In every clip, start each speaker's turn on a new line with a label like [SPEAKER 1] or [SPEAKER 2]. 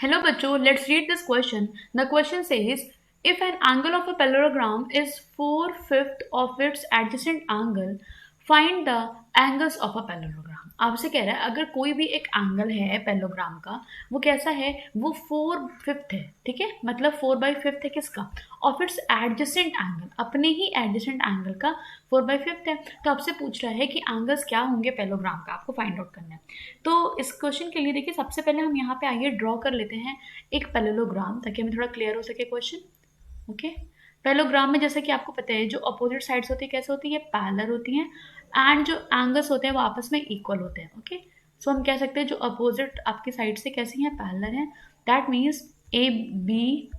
[SPEAKER 1] Hello बच्चों, let's read this question. The question says, if an angle of a parallelogram is 4/5 of its adjacent angle, find the angles of a parallelogram. आपसे कह रहा है अगर कोई भी एक एंगल है पैरेललोग्राम का, वो कैसा है, वो 4/5 है, ठीक है, मतलब 4/5 है किसका, ऑफ इट्स एडजेसेंट एंगल, अपने ही एडजेसेंट एंगल का 4/5 है। तो आपसे पूछ रहा है कि एंगल्स क्या होंगे पैरेललोग्राम का, आपको फाइंड आउट करना है। तो इस क्वेश्चन के लिए देखिए सबसे पहले हम यहाँ पे आइए ड्रॉ कर लेते हैं एक पैरेललोग्राम, ताकि हमें थोड़ा क्लियर हो सके क्वेश्चन। ओके, पैरेललोग्राम में जैसे कि आपको पता है जो अपोजिट साइड्स होती है कैसे होती है, पैरेलल होती हैं, एंड जो एंगल्स होते हैं वो आपस में इक्वल होते हैं। ओके, सो हम कह सकते हैं जो अपोजिट आपकी साइड से कैसी हैं, पैरेलल हैं। That means A B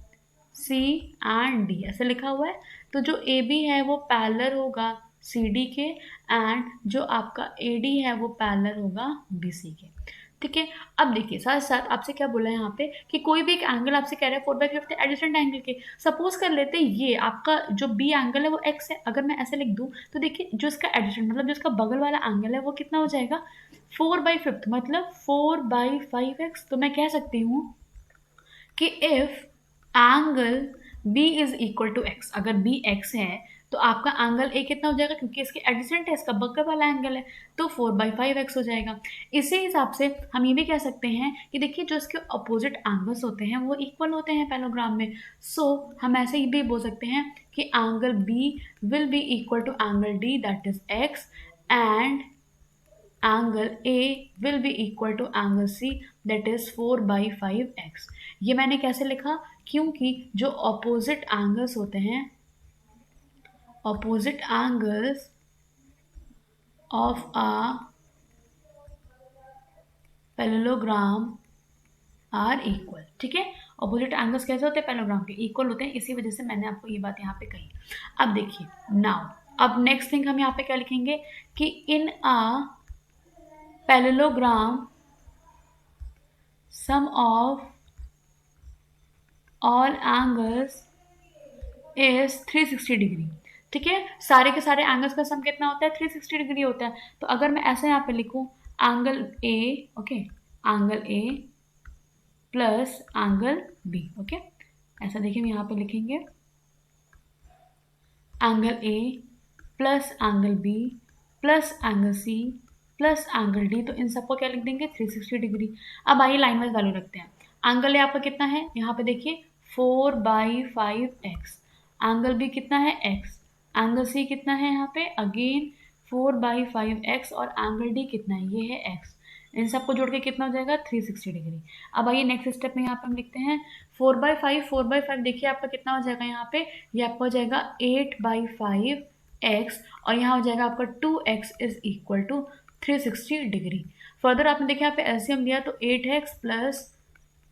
[SPEAKER 1] C and D ऐसे लिखा हुआ है। तो जो ए बी है वो पैरेलल होगा सी डी के, एंड जो आपका ए डी है वो पैरेलल होगा बी सी के। ठीक है, अब देखिए साथ साथ आपसे क्या बोला है यहाँ पे कि कोई भी एक एंगल आपसे कह रहा है 4/5 एडजेसेंट एंगल के। सपोज कर लेते हैं ये आपका जो बी एंगल है वो एक्स है, अगर मैं ऐसे लिख दूं तो देखिए जो इसका एडजेसेंट मतलब जो इसका बगल वाला एंगल है वो कितना हो जाएगा, 4/5 मतलब 4/5x। तो मैं कह सकती हूँ कि if angle B is equal to X, अगर बी एक्स है तो आपका एंगल ए कितना हो जाएगा, क्योंकि इसके एडजेसेंट है, इसका बगल वाला एंगल है, तो 4/5x हो जाएगा। इसी हिसाब से हम ये भी कह सकते हैं कि देखिए जो इसके अपोजिट एंगल्स होते हैं वो इक्वल होते हैं पैरेललोग्राम में। सो हम ऐसे ही भी बोल सकते हैं कि angle B will be equal to angle D that is X, and angle A will be equal to angle C that is 4/5x। ये मैंने कैसे लिखा, क्योंकि जो अपोजिट एंगल्स होते हैं, opposite angles of a parallelogram are equal। ठीक है, ऑपोजिट एंगल्स कैसे होते हैं पैरेललोग्राम के, इक्वल होते हैं, इसी वजह से मैंने आपको ये बात यहाँ पे कही। अब देखिए नाउ, अब नेक्स्ट थिंग हम यहाँ पे क्या लिखेंगे कि in a parallelogram sum of all angles is 360 degree. ठीक है, सारे के सारे एंगल्स का सम कितना होता है, 360 डिग्री होता है। तो अगर मैं ऐसे यहाँ पे लिखूं angle A, okay, angle A plus angle B, okay, ऐसा देखिए हम यहाँ पे लिखेंगे angle A plus angle B plus angle C plus angle D, तो इन सबको क्या लिख देंगे, 360 डिग्री। अब आइए लाइन वाइज वैल्यू रखते हैं। एंगल ए आपका कितना है, यहाँ पे देखिए 4/5x, एंगल बी कितना है x, एंगल सी कितना है यहाँ पे अगेन 4/5x, और एंगल डी कितना है, ये है x। इन सबको जोड़ के कितना हो जाएगा, 360 डिग्री। अब आइए नेक्स्ट स्टेप में यहाँ पे हम लिखते हैं 4/5 देखिए आपका कितना हो जाएगा यहाँ पे, ये आपका हो जाएगा 8/5x, और यहाँ हो जाएगा आपका 2x is equal to 360 degree. Further आपने देखिए यहाँ पे एलसीएम लिया तो 8x plus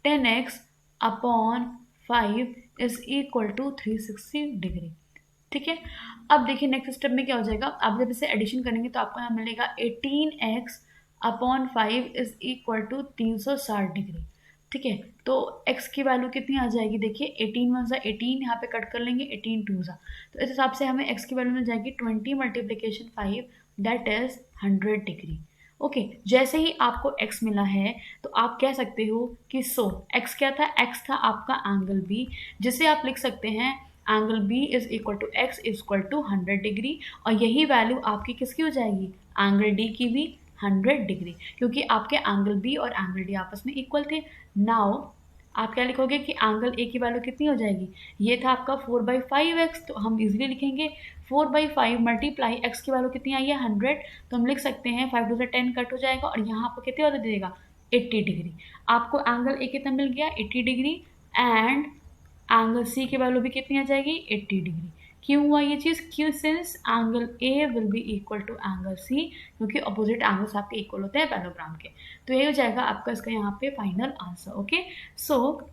[SPEAKER 1] 10x upon 5 is equal to 360 degree. ठीक है, अब देखिए नेक्स्ट स्टेप में क्या हो जाएगा, आप जब इसे एडिशन करेंगे तो आपको यहाँ मिलेगा 18x upon 5 is equal to 360 degree. ठीक है, तो x की वैल्यू कितनी आ जाएगी, देखिए 18 1 18, यहाँ पे कट कर लेंगे 18 2 तो इस हिसाब से हमें x की वैल्यू मिल जाएगी 20 multiplication 5 that is 100 degree. Okay, जैसे ही आपको x मिला है तो आप कह सकते हो कि x क्या था, x था आपका एंगल b, जिसे आप लिख सकते हैं angle b is equal to x is equal to 100 degree, और यही वैल्यू आपकी किसकी हो जाएगी, एंगल d की भी 100 डिग्री, क्योंकि आपके एंगल बी और एंगल डी आपस में इक्वल थे। नाउ आप क्या लिखोगे कि एंगल ए की वैल्यू कितनी हो जाएगी, ये था आपका 4/5x, तो हम इजीली लिखेंगे 4/5 मल्टीप्लाई x की वैल्यू कितनी आई है 100, तो हम लिख सकते हैं 5 2 10 कट हो जाएगा, और यहाँ आपको कितने वाला देगा 80 डिग्री। आपको एंगल ए कितना मिल गया 80 डिग्री, एंड एंगल सी की वैल्यू भी कितनी आ जाएगी 80 डिग्री। क्यों हुआ ये चीज़, क्यों, since angle A will be equal to angle C, क्योंकि अपोजिट एंगल्स आपके इक्वल होते हैं पैरेललोग्राम के। तो ये हो जाएगा आपका इसका यहाँ पे final answer. Okay, so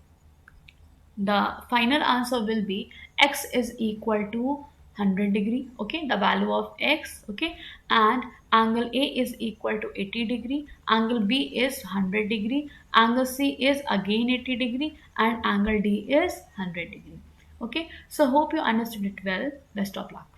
[SPEAKER 1] the final answer will be x is equal to 100 degree, okay, the value of x, okay, and angle A is equal to 80 degree, angle B is 100 degree, angle C is again 80 degree, and angle D is 100 degree. Okay, so hope you understood it well. Best of luck.